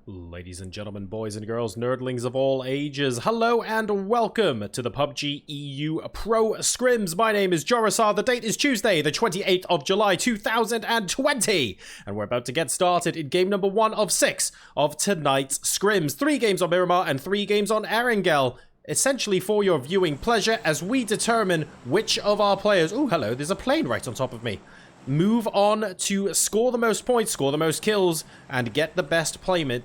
Ladies and gentlemen, boys and girls, nerdlings of all ages, hello and welcome to the PUBG EU Pro Scrims. My name is Jorasar, the date is Tuesday, the 28th of July 2020, and we're about to get started in game number 1 of 6 of tonight's Scrims. 3 games on Miramar and 3 games on Erangel, essentially for your viewing pleasure as we determine which of our players... Oh, hello, there's a plane right on top of me. Move on to score the most points, score the most kills, and get the best placement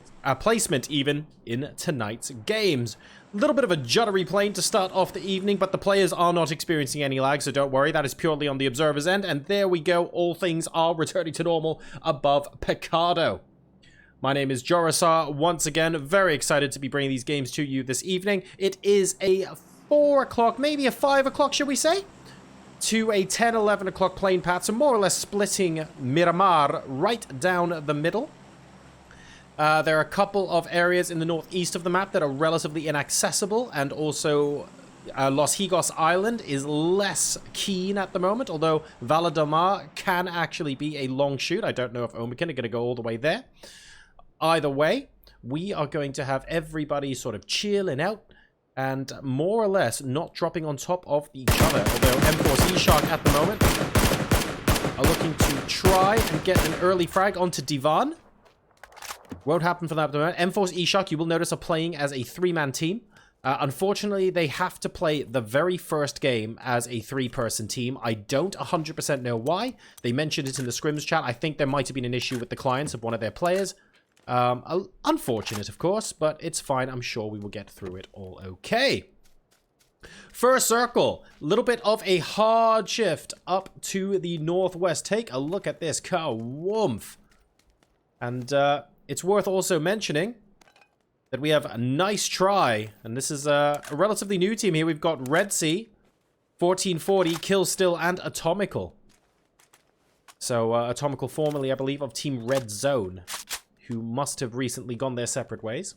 even in tonight's games. A little bit of a juddery plane to start off the evening, but the players are not experiencing any lag, so don't worry, that is purely on the observer's end. And there we go, all things are returning to normal above Picardo. My name is Jorasar, once again, very excited to be bringing these games to you this evening. It is a 4 o'clock, maybe a 5 o'clock, should we say? To a 10, 11 o'clock plane path, so more or less splitting Miramar right down the middle. There are a couple of areas in the northeast of the map that are relatively inaccessible, and also Los Higos Island is less keen at the moment, although Valladolid can actually be a long shoot. I don't know if Omicron are going to go all the way there. Either way, we are going to have everybody sort of chilling out and more or less not dropping on top of each other. Although M4 Shark at the moment are looking to try and get an early frag onto Divan. Won't happen for that at the moment. M4 Shark, you will notice, are playing as a 3-man team. Unfortunately, they have to play the very first game as a 3-person team. I don't 100% know why. They mentioned it in the Scrims chat. I think there might have been an issue with the clients of one of their players. Unfortunate, of course, but it's fine. I'm sure we will get through it all okay. First circle, a little bit of a hard shift up to the northwest. Take a look at this car, woomph. And it's worth also mentioning that we have a nice try, and this is a relatively new team here. We've got Red Sea, 1440, Kill Still, and Atomical. So Atomical formerly, I believe, of Team Red Zone, who must have recently gone their separate ways.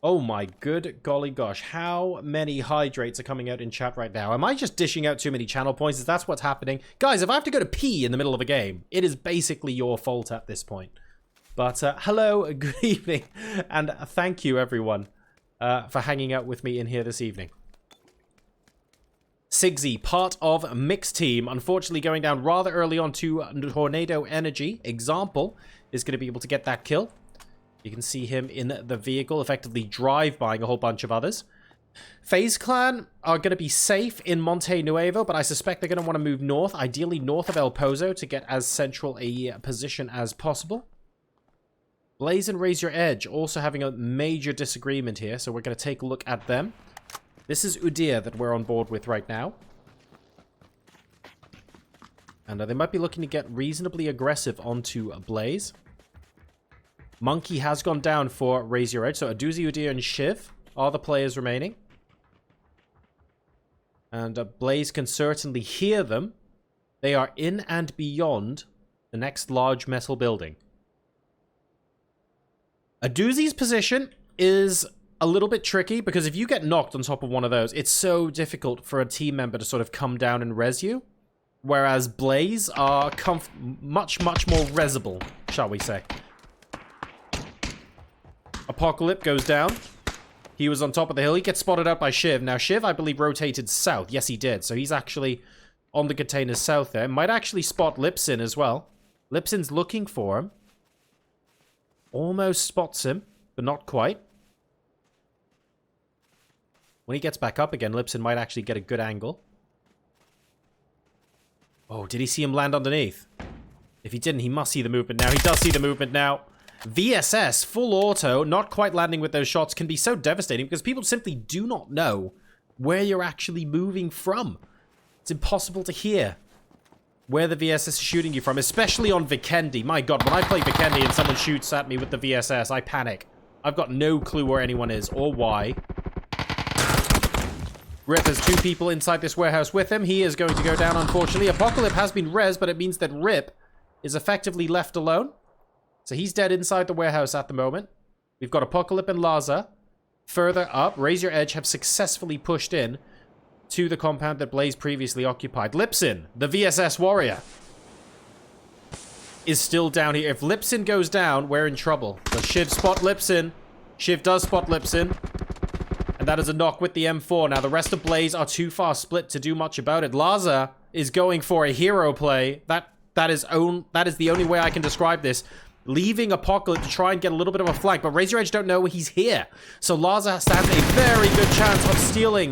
Oh my good golly gosh, how many hydrates are coming out in chat right now? Am I just dishing out too many channel points? Is that what's happening? Guys, if I have to go to pee in the middle of a game, it is basically your fault at this point. But hello, good evening, and thank you everyone for hanging out with me in here this evening. Sigsy, part of mixed team, unfortunately going down rather early on to Tornado Energy. Example is going to be able to get that kill. You can see him in the vehicle, effectively drive-bying a whole bunch of others. FaZe Clan are going to be safe in Monte Nuevo, but I suspect they're going to want to move north, ideally north of El Pozo, to get as central a position as possible. Blaze and Raise Your Edge also having a major disagreement here, so we're going to take a look at them. This is Udir that we're on board with right now. And they might be looking to get reasonably aggressive onto Blaze. Monkey has gone down for Raise Your Edge. So Aduzi, Udir, and Shiv are the players remaining. And Blaze can certainly hear them. They are in and beyond the next large metal building. Aduzi's position is a little bit tricky, because if you get knocked on top of one of those, it's so difficult for a team member to sort of come down and res you. Whereas Blaze are much more resable, shall we say. Apocalypse goes down. He was on top of the hill. He gets spotted out by Shiv. Now, Shiv, I believe, rotated south. Yes, he did. So he's actually on the containers south there. Might actually spot Lipsin as well. Lipsin's looking for him. Almost spots him, but not quite. When he gets back up again, Lipsin might actually get a good angle. Oh, did he see him land underneath? If he didn't, he must see the movement now. He does see the movement now. VSS, full auto, not quite landing with those shots can be so devastating because people simply do not know where you're actually moving from. It's impossible to hear where the VSS is shooting you from, especially on Vikendi. My god, when I play Vikendi and someone shoots at me with the VSS, I panic. I've got no clue where anyone is or why. Rip has 2 people inside this warehouse with him. He is going to go down, unfortunately. Apocalypse has been res, but it means that Rip is effectively left alone. So he's dead inside the warehouse at the moment. We've got Apocalypse and Laza. Further up, Raise Your Edge have successfully pushed in to the compound that Blaze previously occupied. Lipsin, the VSS warrior. is still down here. If Lipsin goes down, we're in trouble. But Shiv spot Lipsin. Shiv does spot Lipsin. And that is a knock with the M4. Now, the rest of Blaze are too far split to do much about it. Laza is going for a hero play. That is the only way I can describe this. Leaving Apocalypse to try and get a little bit of a flank. But Razor Edge don't know he's here. So Laza stands a very good chance of stealing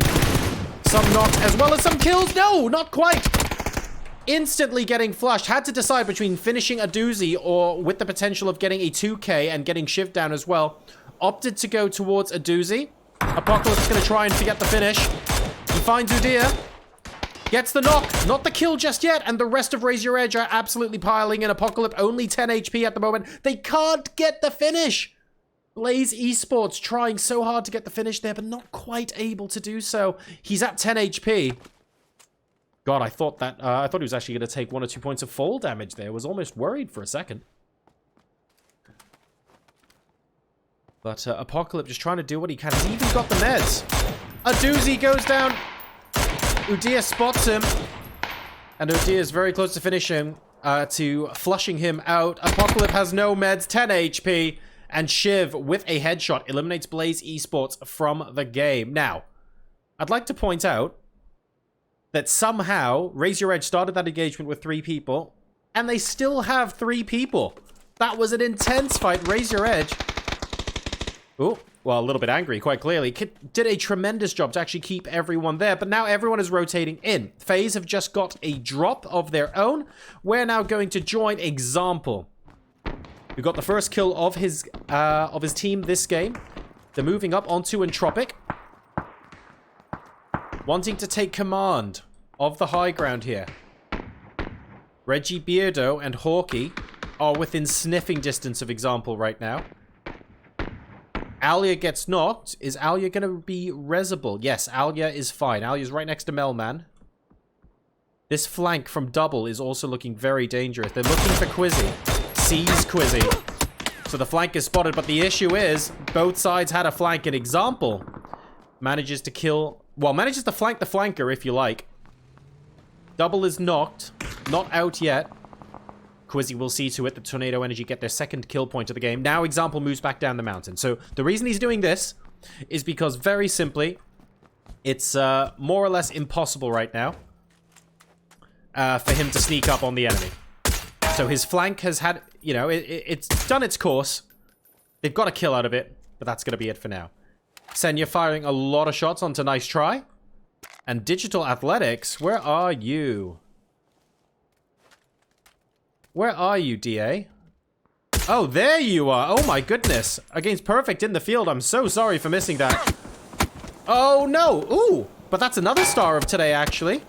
some knocks as well as some kills. No, not quite. Instantly getting flushed. Had to decide between finishing a doozy or with the potential of getting a 2k and getting Shiv down as well. Opted to go towards a doozy. Apocalypse is going to try and forget the finish. He finds Udyr. Gets the knock. Not the kill just yet. And the rest of Razor Edge are absolutely piling in. Apocalypse only 10 HP at the moment. They can't get the finish. Blaze Esports trying so hard to get the finish there, but not quite able to do so. He's at 10 HP. God, I thought he was actually going to take 1 or 2 points of fall damage there. Was almost worried for a second. But Apocalypse just trying to do what he can. He's even got the meds. A doozy goes down. Udyr spots him. And Udyr is very close to finishing, to flushing him out. Apocalypse has no meds, 10 HP. And Shiv, with a headshot, eliminates Blaze Esports from the game. Now, I'd like to point out that somehow Razor Edge started that engagement with 3 people, and they still have 3 people. That was an intense fight. Razor Edge, oh, well, a little bit angry, quite clearly, did a tremendous job to actually keep everyone there, but now everyone is rotating in. FaZe have just got a drop of their own. We're now going to join Example. We got the first kill of his team this game. They're moving up onto Entropic, wanting to take command of the high ground here. Reggie Beardo and Hawkey are within sniffing distance of Example right now. Alia gets knocked. Is Alia going to be resable? Yes, Alia is fine. Alia's right next to Melman. This flank from Double is also looking very dangerous. They're looking for Quizzy. Sees Quizzy. So the flank is spotted, but the issue is both sides had a flank. An Example manages to kill... Well, manages to flank the flanker, if you like. Double is knocked. Not out yet. Quizzy will see to it that Tornado Energy get their second kill point of the game. Now Example moves back down the mountain. So the reason he's doing this is because, very simply, it's more or less impossible right now for him to sneak up on the enemy. So his flank has had, you know, it's done its course. They've got a kill out of it, but that's going to be it for now. Senya firing a lot of shots onto Nice Try. And Digital Athletics, where are you? Where are you, DA? Oh, there you are. Oh my goodness. Against Perfect in the field. I'm so sorry for missing that. Oh no. Ooh, but that's another star of today, actually.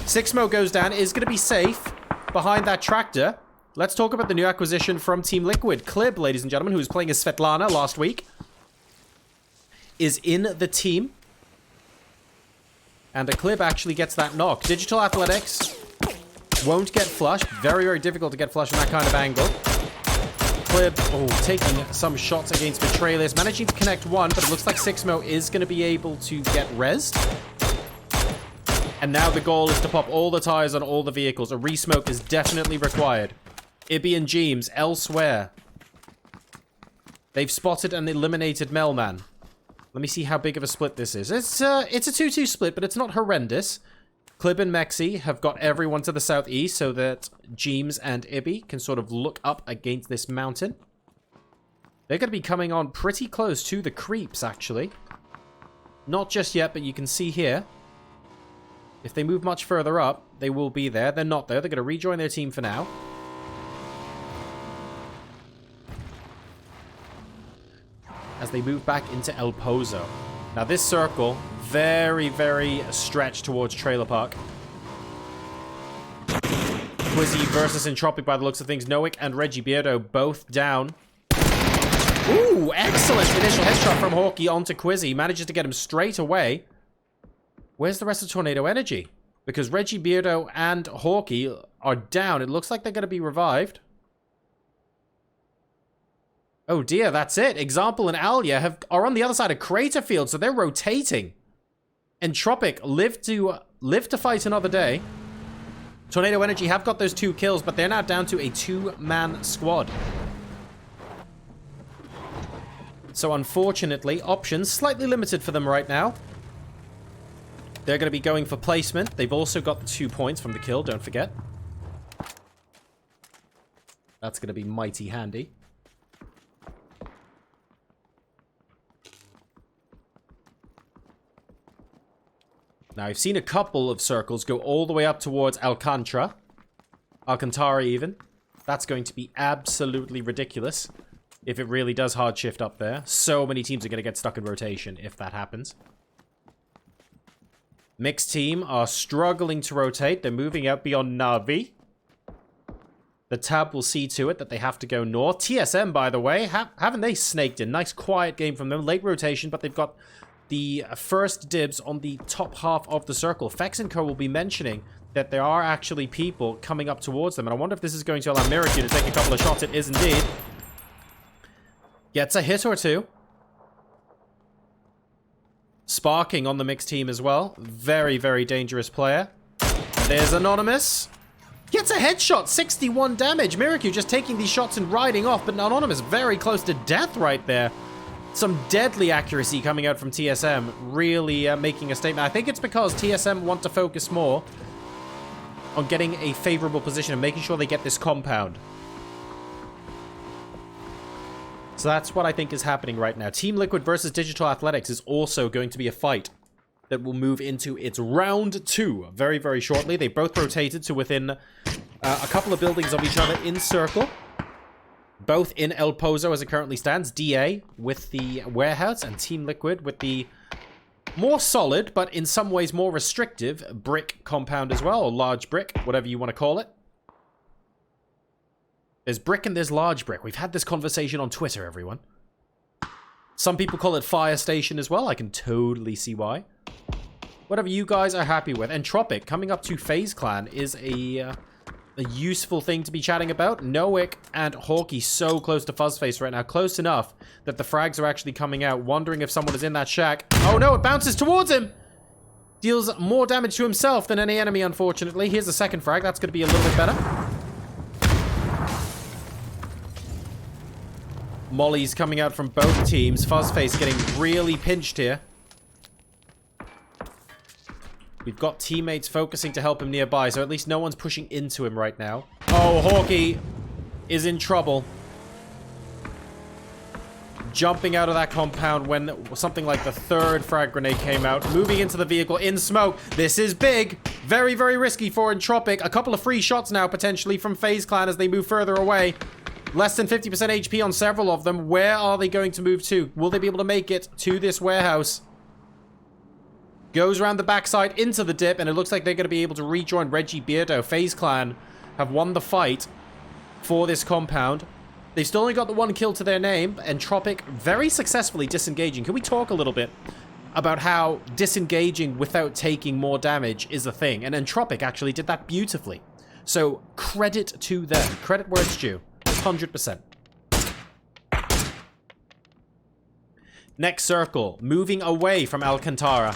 Sixmo goes down, is going to be safe behind that tractor. Let's talk about the new acquisition from Team Liquid. Clib, ladies and gentlemen, who was playing as Svetlana last week, is in the team. And a Clib actually gets that knock. Digital Athletics won't get flushed. Very, very difficult to get flushed from that kind of angle. Clib, oh, taking some shots against Betrayalist. Managing to connect one, but it looks like Sixmo is going to be able to get rezzed. And now the goal is to pop all the tires on all the vehicles. A resmoke is definitely required. Ibby and Jeems elsewhere. They've spotted and eliminated Melman. Let me see how big of a split this is. It's a 2-2 split, but it's not horrendous. Clib and Mexi have got everyone to the southeast so that Jeems and Ibby can sort of look up against this mountain. They're going to be coming on pretty close to the creeps, actually. Not just yet, but you can see here. If they move much further up, they will be there. They're not there. They're going to rejoin their team for now. As they move back into El Pozo. Now this circle, very, very stretched towards Trailer Park. Quizzy versus Entropic by the looks of things. Noik and Reggie Beardo both down. Ooh, excellent initial headshot from Hawkey onto Quizzy. Manages to get him straight away. Where's the rest of Tornado Energy? Because Reggie Beardo and Hawkey are down. It looks like they're going to be revived. Oh dear, that's it. Example and Alia are on the other side of Crater Field, so they're rotating. Entropic live to fight another day. Tornado Energy have got those 2 kills, but they're now down to a 2-man squad. So unfortunately, options slightly limited for them right now. They're going to be going for placement. They've also got the 2 points from the kill, don't forget. That's going to be mighty handy. Now, I've seen a couple of circles go all the way up towards Alcantara even. That's going to be absolutely ridiculous if it really does hard shift up there. So many teams are going to get stuck in rotation if that happens. Mixed team are struggling to rotate. They're moving out beyond Navi. The tab will see to it that they have to go north. TSM, by the way, haven't they snaked in? Nice quiet game from them. Late rotation, but they've got the first dibs on the top half of the circle. Fex & Co will be mentioning that there are actually people coming up towards them. And I wonder if this is going to allow Miracle to take a couple of shots. It is indeed. Gets a hit or two. Sparking on the mixed team as well. Very, very dangerous player. There's Anonymous. Gets a headshot. 61 damage. Miracle just taking these shots and riding off. But Anonymous very close to death right there. Some deadly accuracy coming out from TSM. Really making a statement. I think it's because TSM want to focus more on getting a favorable position and making sure they get this compound. So that's what I think is happening right now. Team Liquid versus Digital Athletics is also going to be a fight that will move into its round 2 very, very shortly. They both rotated to within a couple of buildings of each other in circle. Both in El Pozo as it currently stands. DA with the warehouse and Team Liquid with the more solid, but in some ways more restrictive brick compound as well, or large brick, whatever you want to call it. There's brick and there's large brick. We've had this conversation on Twitter, everyone. Some people call it fire station as well. I can totally see why. Whatever you guys are happy with. Entropic coming up to FaZe Clan is a useful thing to be chatting about. Noik and Hawkey so close to Fuzzface right now. Close enough that the frags are actually coming out. Wondering if someone is in that shack. Oh no, it bounces towards him! Deals more damage to himself than any enemy, unfortunately. Here's the second frag. That's going to be a little bit better. Molly's coming out from both teams. Fuzzface getting really pinched here. We've got teammates focusing to help him nearby, so at least no one's pushing into him right now. Oh, Hawkey is in trouble. Jumping out of that compound when something like the 3rd frag grenade came out. Moving into the vehicle in smoke. This is big. Very, very risky for Entropic. A couple of free shots now, potentially, from FaZe Clan as they move further away. Less than 50% HP on several of them. Where are they going to move to? Will they be able to make it to this warehouse? Goes around the backside into the dip, and it looks like they're going to be able to rejoin Reggie Beardo. FaZe Clan have won the fight for this compound. They've still only got the 1 kill to their name. Entropic very successfully disengaging. Can we talk a little bit about how disengaging without taking more damage is a thing? And Entropic actually did that beautifully. So credit to them. Credit where it's due. 100%. Next circle, moving away from Alcantara.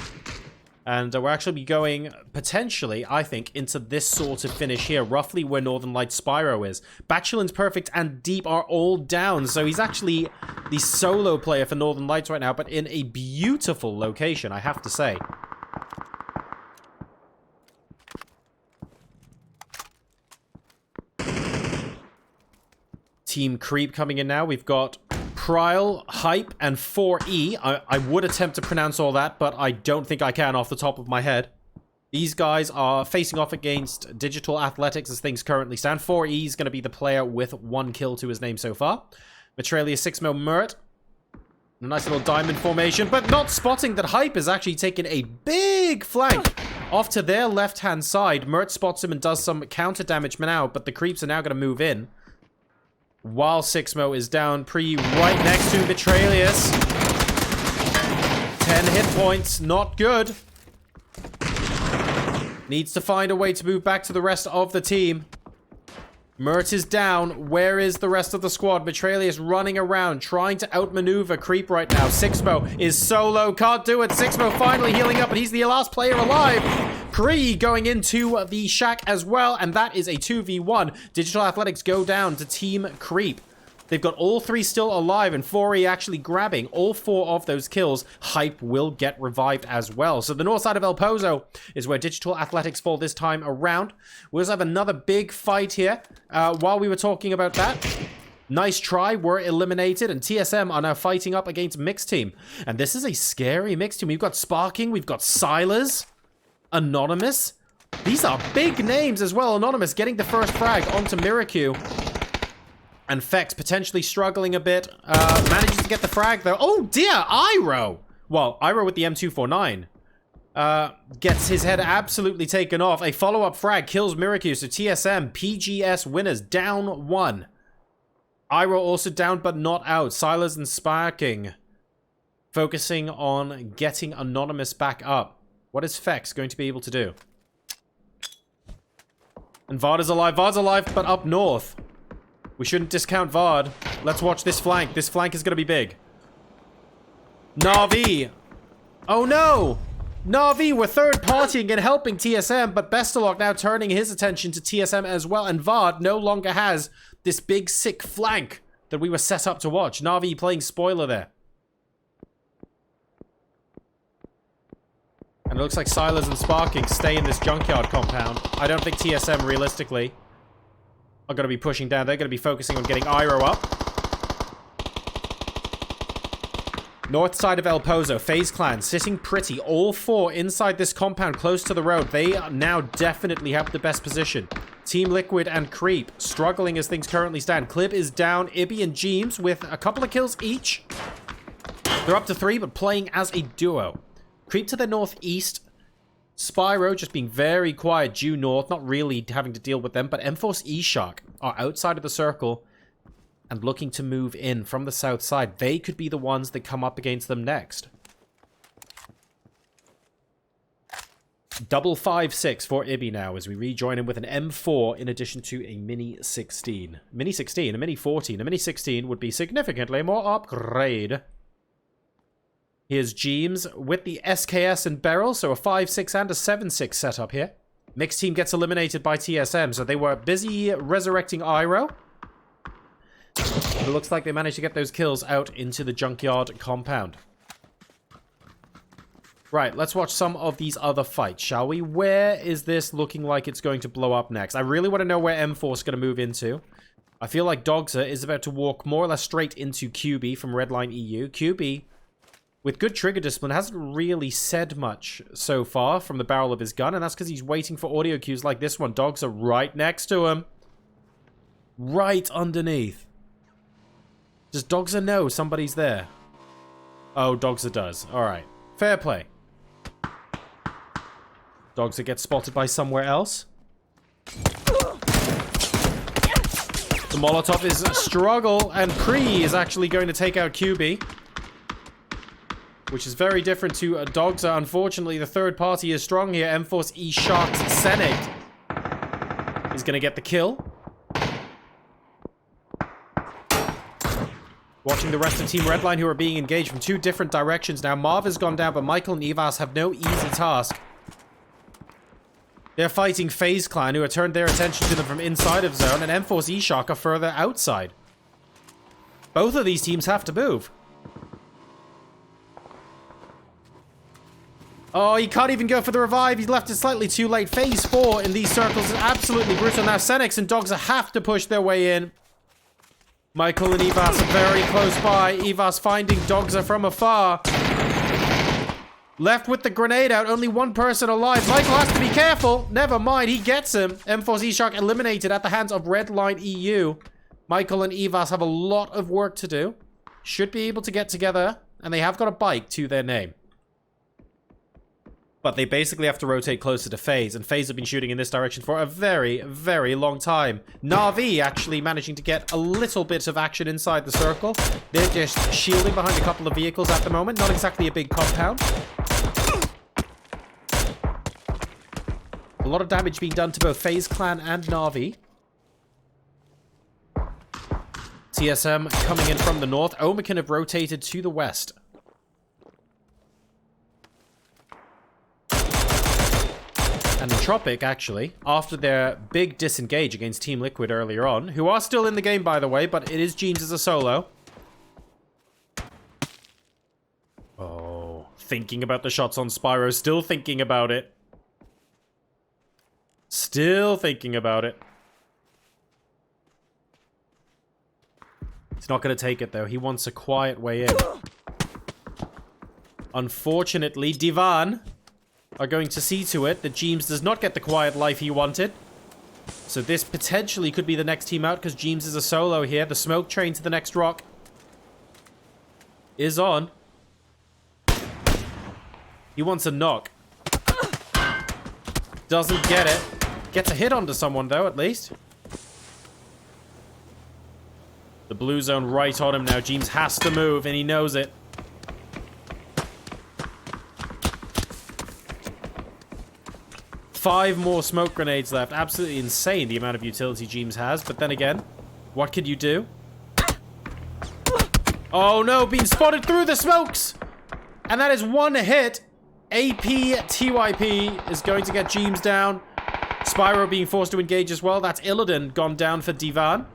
And we're actually going, potentially, I think, into this sort of finish here, roughly where Northern Lights Spyro is. Bachelin's Perfect and Deep are all down, so he's actually the solo player for Northern Lights right now, but in a beautiful location, I have to say. Team Creep coming in now. We've got Prile, Hype, and 4E. I would attempt to pronounce all that, but I don't think I can off the top of my head. These guys are facing off against Digital Athletics as things currently stand. 4E is going to be the player with 1 kill to his name so far. Matralia 6-mo Mert. A nice little diamond formation, but not spotting that Hype has actually taken a big flank off to their left-hand side. Mert spots him and does some counter damage now, but the creeps are now going to move in. While 6-mo is down, Pre right next to Betrayalius. 10 hit points, not good. Needs to find a way to move back to the rest of the team. Mert is down. Where is the rest of the squad? Betrayalius running around, trying to outmaneuver Creep right now. 6-mo is solo, can't do it. 6-mo finally healing up, but he's the last player alive. Cree going into the shack as well, and that is a 2v1. Digital Athletics go down to Team Creep. They've got all 3 still alive, and 4E actually grabbing all 4 of those kills. Hype will get revived as well. So the north side of El Pozo is where Digital Athletics fall this time around. We also have another big fight here. While we were talking about that, Nice Try were eliminated, and TSM are now fighting up against Mixed Team. And this is a scary Mixed Team. We've got Sparking, we've got Silas, Anonymous. These are big names as well. Anonymous getting the first frag onto Miracu. And Fex potentially struggling a bit. Manages to get the frag though. Oh dear, Iro! Well, Iro with the M249. Gets his head absolutely taken off. A follow-up frag kills Miracu. So TSM, PGS winners, down 1. Iro also down but not out. Silas and Sparking focusing on getting Anonymous back up. What is Fex going to be able to do? And Vard is alive. Vard's alive, but up north. We shouldn't discount Vard. Let's watch this flank. This flank is going to be big. Na'Vi. Oh no! Na'Vi were third-partying and helping TSM, but Bestalog now turning his attention to TSM as well, and Vard no longer has this big, sick flank that we were set up to watch. Na'Vi playing spoiler there. And it looks like Silas and Sparking stay in this junkyard compound. I don't think TSM, realistically, are going to be pushing down. They're going to be focusing on getting Iro up. North side of El Pozo, FaZe Clan sitting pretty. All 4 inside this compound close to the road. They now definitely have the best position. Team Liquid and Creep struggling as things currently stand. Clib is down. Ibby and Jeems with a couple of kills each. They're up to 3, but playing as a duo. Creep to the northeast. Spyro just being very quiet due north, not really having to deal with them, but M-Force E-Shark are outside of the circle and looking to move in from the south side. They could be the ones that come up against them next. 556 for Ibby now as we rejoin him with an M4 in addition to a Mini 16. Mini 16, a Mini 14, a Mini 16 would be significantly more upgrade. Here's Jeems with the SKS and Beryl, so a 5.6 and a 7.6 setup here. Mixed Team gets eliminated by TSM, so they were busy resurrecting Iro. It looks like they managed to get those kills out into the junkyard compound. Right, let's watch some of these other fights, shall we? Where is this looking like it's going to blow up next? I really want to know where M4 is going to move into. I feel like Dogza is about to walk more or less straight into QB from Redline EU. QB, with good trigger discipline, hasn't really said much so far from the barrel of his gun, and that's because he's waiting for audio cues like this one. Dogs are right next to him. Right underneath. Does Dogza know somebody's there? Oh, Dogza does. Alright. Fair play. Dogza gets spotted by somewhere else. The Molotov is a struggle, and Cree is actually going to take out QB. Which is very different to Dogza. Unfortunately, the third party is strong here. M-Force E-Shark's Senate is going to get the kill. Watching the rest of Team Redline, who are being engaged from 2 different directions now. Marv has gone down, but Michael and Evas have no easy task. They're fighting FaZe Clan, who have turned their attention to them from inside of zone, and M-Force E-Shark are further outside. Both of these teams have to move. Oh, he can't even go for the revive. He's left it slightly too late. Phase 4 in these circles is absolutely brutal. Now, Senex and Dogza have to push their way in. Michael and Evas are very close by. Evas finding Dogza from afar. Left with the grenade out. Only one person alive. Michael has to be careful. Never mind. He gets him. M4 E-Shark eliminated at the hands of Redline EU. Michael and Evas have a lot of work to do. Should be able to get together. And they have got a bike to their name. But they basically have to rotate closer to FaZe, and FaZe have been shooting in this direction for a very, very long time. Na'Vi actually managing to get a little bit of action inside the circle. They're just shielding behind a couple of vehicles at the moment. Not exactly a big compound. A lot of damage being done to both FaZe Clan and Na'Vi. TSM coming in from the north. Omican have rotated to the west. Tropic, actually, after their big disengage against Team Liquid earlier on, who are still in the game, by the way, but it is Jeems as a solo. Oh, thinking about the shots on Spyro, still thinking about it. Still thinking about it. He's not going to take it, though. He wants a quiet way in. Unfortunately, Divan are going to see to it that Jeems does not get the quiet life he wanted. So this potentially could be the next team out, because Jeems is a solo here. The smoke train to the next rock is on. He wants a knock. Doesn't get it. Gets a hit onto someone, though, at least. The blue zone right on him now. Jeems has to move, and he knows it. Five more smoke grenades left. Absolutely insane, the amount of utility Jeems has. But then again, what could you do? Oh, no. Being spotted through the smokes. And that is one hit. TYP is going to get Jeems down. Spyro being forced to engage as well. That's Illidan gone down for Divan.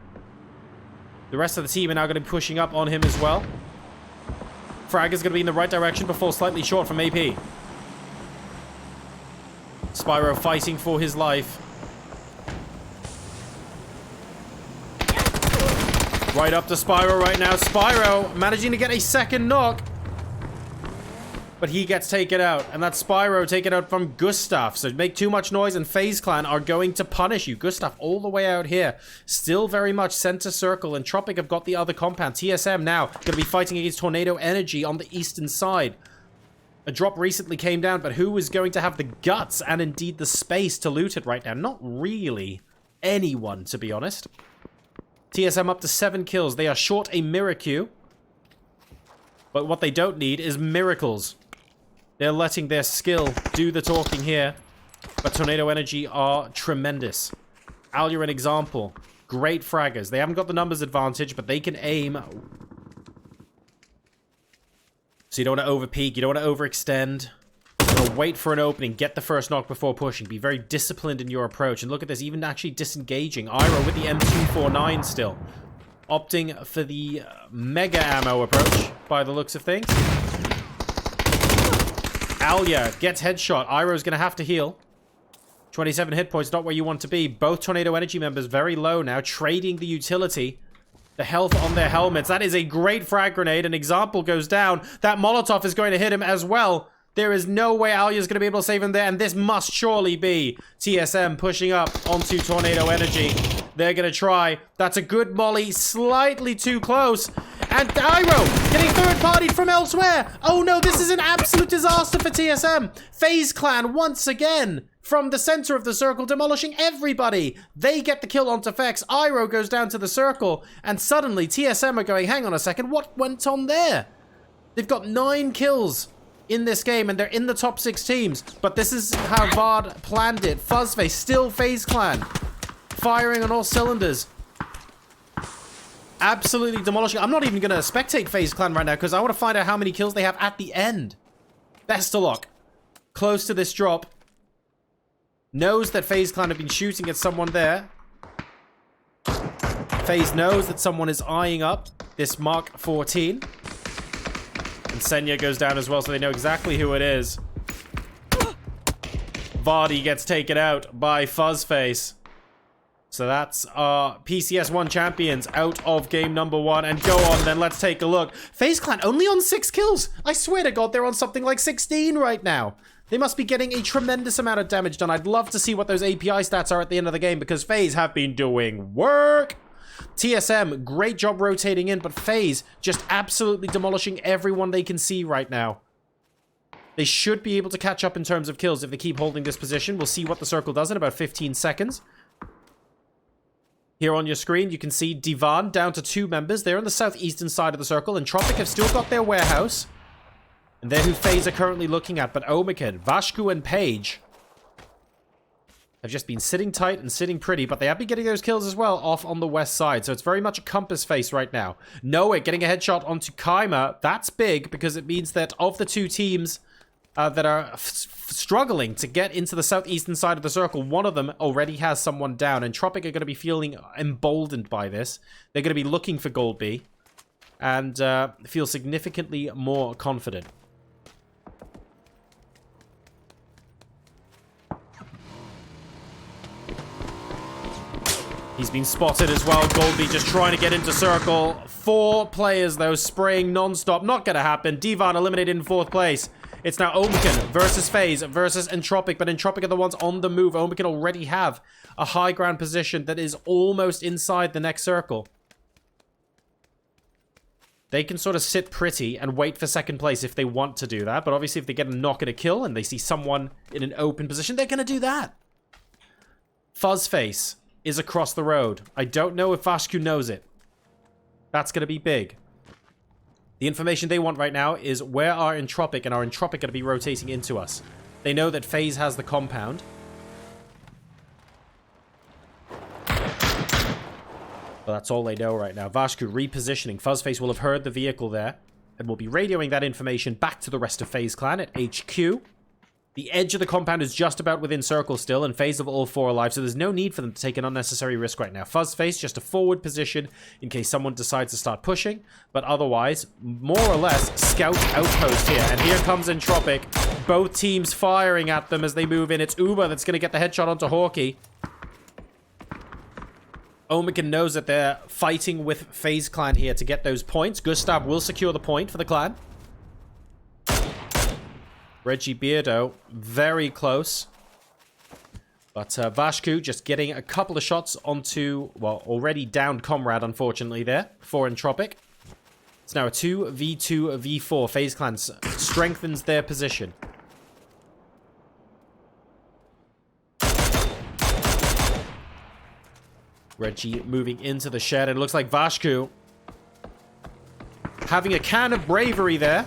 The rest of the team are now going to be pushing up on him as well. Frag is going to be in the right direction, but falls slightly short from AP. Spyro fighting for his life. Right up to Spyro right now. Spyro managing to get a second knock. But he gets taken out. And that's Spyro taken out from Gustav. So make too much noise and FaZe Clan are going to punish you. Gustav all the way out here. Still very much center circle. And Tropic have got the other compound. TSM now going to be fighting against Tornado Energy on the eastern side. A drop recently came down. But who is going to have the guts and indeed the space to loot it right now? Not really anyone, to be honest. TSM up to 7 kills. They are short a Miracle. But what they don't need is miracles. They're letting their skill do the talking here. But Tornado Energy are tremendous. Alia, an example. Great fraggers. They haven't got the numbers advantage, but they can aim. So you don't want to overpeak. You don't want to overextend. You want to wait for an opening. Get the first knock before pushing. Be very disciplined in your approach. And look at this. Even actually disengaging. Iro with the M249 still. Opting for the mega ammo approach by the looks of things. Alia gets headshot. Iroh's going to have to heal. 27 hit points, not where you want to be. Both Tornado Energy members very low now, trading the utility. The health on their helmets. That is a great frag grenade. An example goes down. That Molotov is going to hit him as well. There is no way Alia's going to be able to save him there, and this must surely be TSM pushing up onto Tornado Energy. They're going to try. That's a good molly, slightly too close. And Iro getting third-partied from elsewhere. Oh no, this is an absolute disaster for TSM. FaZe Clan once again from the center of the circle, demolishing everybody. They get the kill onto Fex. Iro goes down to the circle, and suddenly TSM are going, hang on a second, what went on there? They've got 9 kills in this game, and they're in the top 6 teams. But this is how Vard planned it. Fuzzface, still FaZe Clan. Firing on all cylinders. Absolutely demolishing. I'm not even going to spectate FaZe Clan right now, because I want to find out how many kills they have at the end. Bestalok, close to this drop. Knows that FaZe Clan have been shooting at someone there. FaZe knows that someone is eyeing up this Mark 14. And Senya goes down as well, so they know exactly who it is. Vardy gets taken out by Fuzzface. So that's our PCS1 champions out of game number 1. And go on then, let's take a look. FaZe Clan only on 6 kills. I swear to God, they're on something like 16 right now. They must be getting a tremendous amount of damage done. I'd love to see what those API stats are at the end of the game, because FaZe have been doing work. TSM, great job rotating in, but FaZe just absolutely demolishing everyone they can see right now. They should be able to catch up in terms of kills if they keep holding this position. We'll see what the circle does in about 15 seconds. Here on your screen, you can see Divan down to 2 members. They're on the southeastern side of the circle, and Tropic have still got their warehouse. And they're who FaZe are currently looking at, but Omikan, Vashku, and Page have just been sitting tight and sitting pretty, but they have been getting those kills as well off on the west side. So it's very much a compass face right now. Noah getting a headshot onto Kaima. That's big, because it means that of the 2 teams that are struggling to get into the southeastern side of the circle. One of them already has someone down, and Tropic are going to be feeling emboldened by this. They're going to be looking for Gold B and feel significantly more confident. He's been spotted as well. Goldby just trying to get into circle. 4 players, though, spraying non-stop. Not going to happen. Divan eliminated in 4th place. It's now Omican versus FaZe versus Entropic, but Entropic are the ones on the move. Omican already have a high ground position that is almost inside the next circle. They can sort of sit pretty and wait for 2nd place if they want to do that, but obviously if they get a knock and a kill and they see someone in an open position, they're going to do that. Fuzzface is across the road. I don't know if Vashku knows it. That's going to be big. The information they want right now is where are Entropic and are Entropic going to be rotating into us. They know that FaZe has the compound. But that's all they know right now. Vashku repositioning. Fuzzface will have heard the vehicle there and will be radioing that information back to the rest of FaZe Clan at HQ. The edge of the compound is just about within circle still, and FaZe have all 4 alive, so there's no need for them to take an unnecessary risk right now. Fuzzface, just a forward position in case someone decides to start pushing, but otherwise, more or less, scout outpost here. And here comes Entropic, both teams firing at them as they move in. It's Uber that's going to get the headshot onto Hawkey. Omican knows that they're fighting with FaZe Clan here to get those points. Gustav will secure the point for the clan. Reggie Beardo, very close. But Vashku just getting a couple of shots onto, well, already downed Comrade, unfortunately, there for Entropic. It's now a 2v2v4. FaZe Clan strengthens their position. Reggie moving into the shed. It looks like Vashku having a can of bravery there.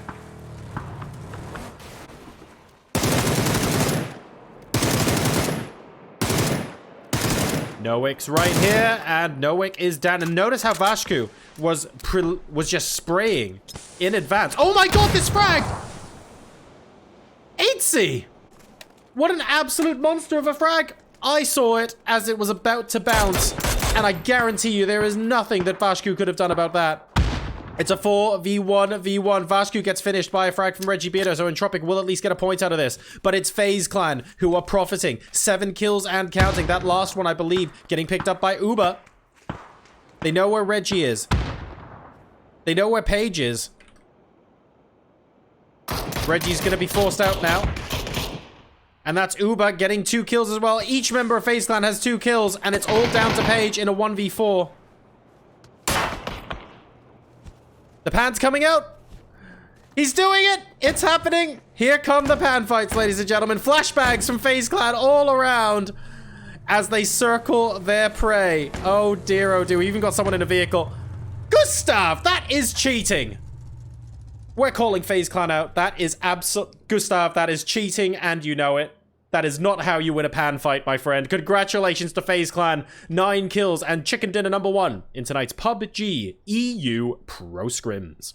Nowick's right here, and Nowick is down. And notice how Vashku was just spraying in advance. Oh my god, this frag! 8C! What an absolute monster of a frag! I saw it as it was about to bounce, and I guarantee you there is nothing that Vashku could have done about that. It's a 4v1v1. Vashku gets finished by a frag from Reggie Beardo, so Entropic will at least get a point out of this. But it's FaZe Clan who are profiting. 7 kills and counting. That last one, I believe, getting picked up by Uber. They know where Reggie is. They know where Paige is. Reggie's going to be forced out now. And that's Uber getting 2 kills as well. Each member of FaZe Clan has 2 kills, and it's all down to Paige in a 1v4. The pan's coming out. He's doing it. It's happening. Here come the pan fights, ladies and gentlemen. Flashbangs from FaZe Clan all around as they circle their prey. Oh dear, oh dear. We even got someone in a vehicle. Gustav, that is cheating. We're calling FaZe Clan out. That is Gustav, that is cheating, and you know it. That is not how you win a pan fight, my friend. Congratulations to FaZe Clan. 9 kills and chicken dinner #1 in tonight's PUBG EU Pro Scrims.